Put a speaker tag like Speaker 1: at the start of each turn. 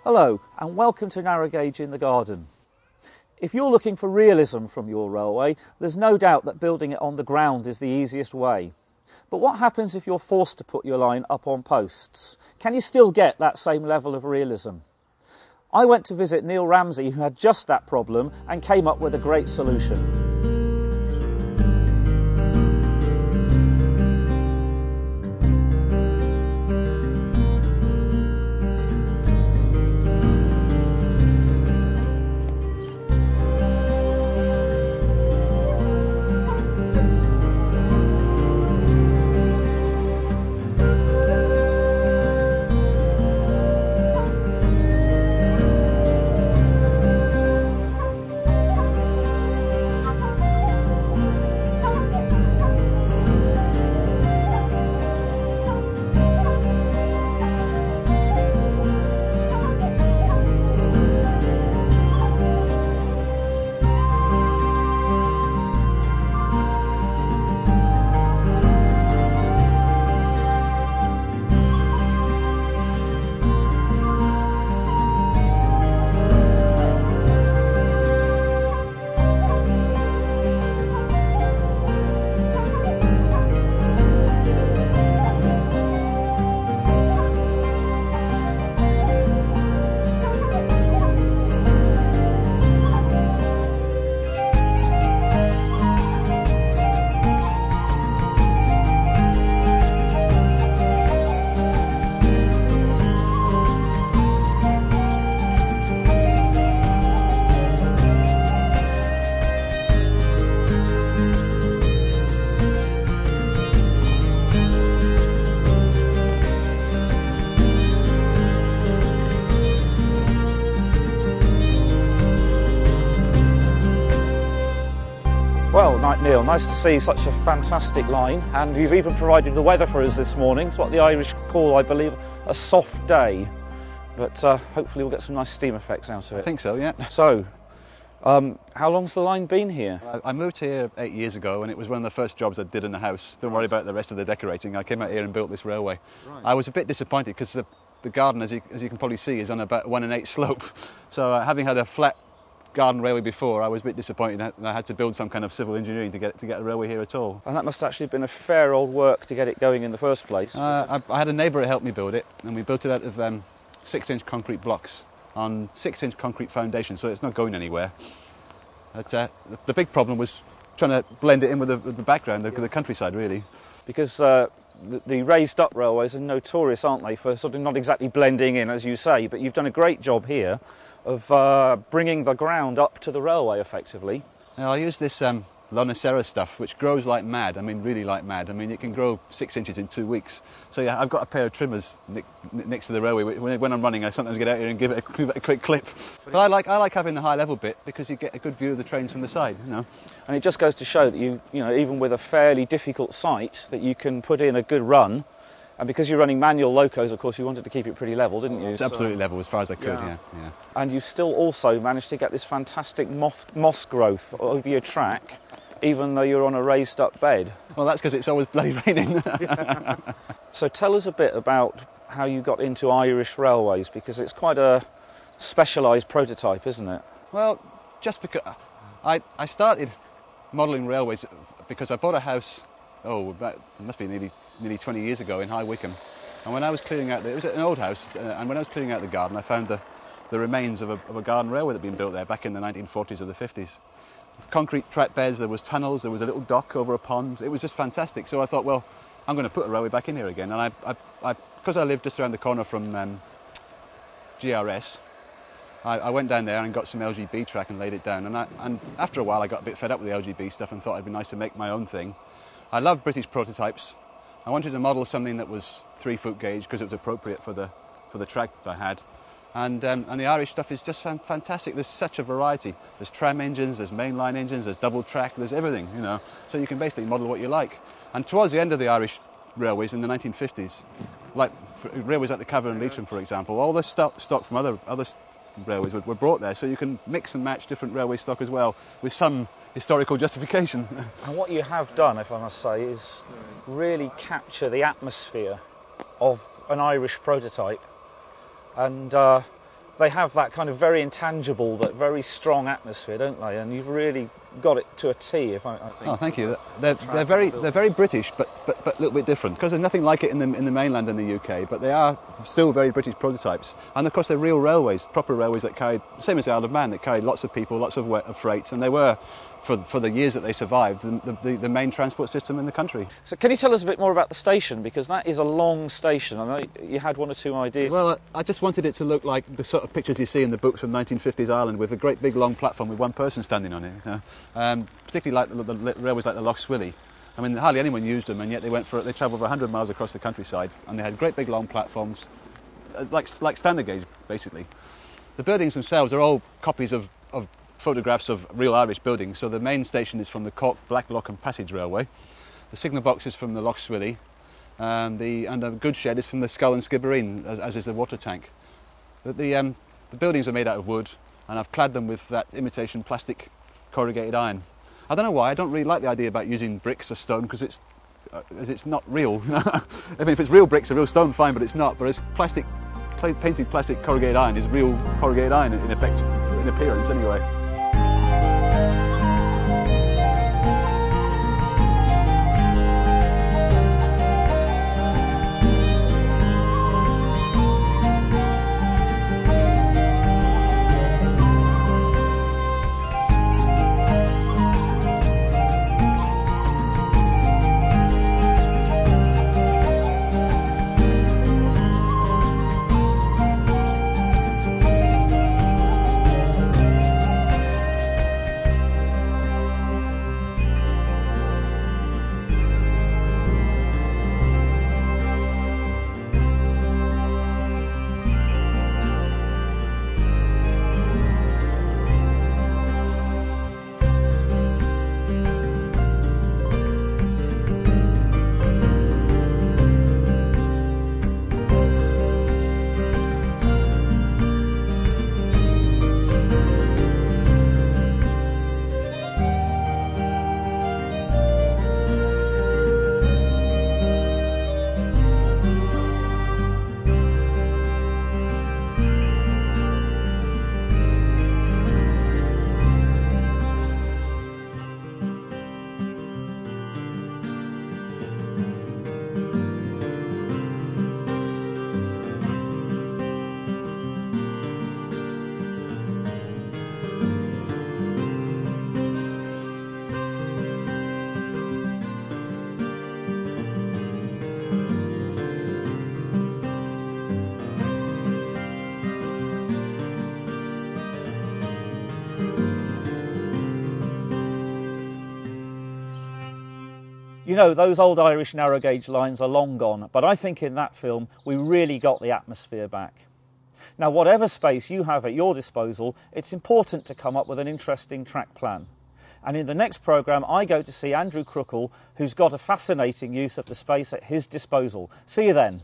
Speaker 1: Hello and welcome to Narrow Gauge in the Garden. If you're looking for realism from your railway, there's no doubt that building it on the ground is the easiest way. But what happens if you're forced to put your line up on posts? Can you still get that same level of realism? I went to visit Neil Ramsey, who had just that problem and came up with a great solution. Well, Neil, nice to see such a fantastic line, and you've even provided the weather for us this morning. It's what the Irish call, I believe, a soft day, but hopefully we'll get some nice steam effects out of it.
Speaker 2: I think so, yeah.
Speaker 1: So, how long's the line been here?
Speaker 2: I moved here 8 years ago, and it was one of the first jobs I did in the house. Don't worry about the rest of the decorating. I came out here and built this railway. Right. I was a bit disappointed because the garden, as you can probably see, is on about 1 1/8 slope. So having had a flat garden railway before, I was a bit disappointed that I had to build some kind of civil engineering to get a railway here at all.
Speaker 1: And that must actually have been a fair old work to get it going in the first place.
Speaker 2: I had a neighbour that helped me build it, and we built it out of 6-inch concrete blocks on 6-inch concrete foundation, so it's not going anywhere. But, the big problem was trying to blend it in with the background, the countryside really.
Speaker 1: Because the raised up railways are notorious, aren't they, for sort of not exactly blending in, as you say, but you've done a great job here of bringing the ground up to the railway effectively.
Speaker 2: Now, I use this Lonicera stuff, which grows like mad. I mean, really like mad. I mean, it can grow 6 inches in 2 weeks. So yeah, I've got a pair of trimmers next to the railway. When I'm running, I sometimes get out here and give it a quick clip. But I like having the high level bit because you get a good view of the trains from the side, you know.
Speaker 1: And it just goes to show that you know, even with a fairly difficult site, that you can put in a good run. And because you're running manual locos, of course, you wanted to keep it pretty level, didn't you?
Speaker 2: It's absolutely level as far as I could, yeah.
Speaker 1: And you've still also managed to get this fantastic moss growth over your track, even though you're on a raised up bed.
Speaker 2: Well, that's because it's always bloody raining.
Speaker 1: So tell us a bit about how you got into Irish railways, because it's quite a specialised prototype, isn't it?
Speaker 2: Well, just because I started modelling railways because I bought a house, it must be nearly 20 years ago in High Wycombe. And when I was clearing out, it was an old house, and when I was clearing out the garden, I found the remains of a garden railway that had been built there back in the 1940s or the 50s. With concrete track beds, there was tunnels, there was a little dock over a pond. It was just fantastic. So I thought, well, I'm going to put a railway back in here again. And because I lived just around the corner from GRS, I went down there and got some LGB track and laid it down. And after a while, I got a bit fed up with the LGB stuff and thought it'd be nice to make my own thing. I love British prototypes. I wanted to model something that was 3-foot gauge because it was appropriate for the track that I had. And the Irish stuff is just fantastic. There's such a variety. There's tram engines, there's mainline engines, there's double track, there's everything, you know. So you can basically model what you like. And towards the end of the Irish railways in the 1950s, like railways like the Cavan and Leitrim, for example, all the stock from other railways were brought there. So you can mix and match different railway stock as well with some historical justification.
Speaker 1: And what you have done, if I must say, is really capture the atmosphere of an Irish prototype. And they have that kind of very intangible, that very strong atmosphere, don't they? And you've really got it to a T, I think.
Speaker 2: Oh, thank you. They're very British, but a little bit different, because there's nothing like it in the mainland in the UK. But they are still very British prototypes, and of course they're real railways, proper railways that carried, same as the Isle of Man, that carried lots of people, lots of freight, and they were, for the years that they survived, the main transport system in the country.
Speaker 1: So can you tell us a bit more about the station, because that is a long station. I know you had one or two ideas.
Speaker 2: Well, I just wanted it to look like the sort of pictures you see in the books from 1950s Ireland, with a great big long platform with one person standing on it. You know? Particularly like the railways like the Lough Swilly. I mean, hardly anyone used them, and yet they travelled for 100 miles across the countryside, and they had great big long platforms, like standard gauge basically. The buildings themselves are all copies of photographs of real Irish buildings. So the main station is from the Cork, Blacklock and Passage Railway. The signal box is from the Lough Swilly, and the goods shed is from the Scow and Skibbereen, as is the water tank. The buildings are made out of wood, and I've clad them with that imitation plastic corrugated iron. I don't know why. I don't really like the idea about using bricks or stone, because it's not real. I mean, if it's real bricks or real stone, fine, but it's not. But it's painted plastic corrugated iron is real corrugated iron in effect, in appearance anyway.
Speaker 1: You know, those old Irish narrow gauge lines are long gone, but I think in that film we really got the atmosphere back. Now, whatever space you have at your disposal, it's important to come up with an interesting track plan. And in the next programme, I go to see Andrew Crookall, who's got a fascinating use of the space at his disposal. See you then.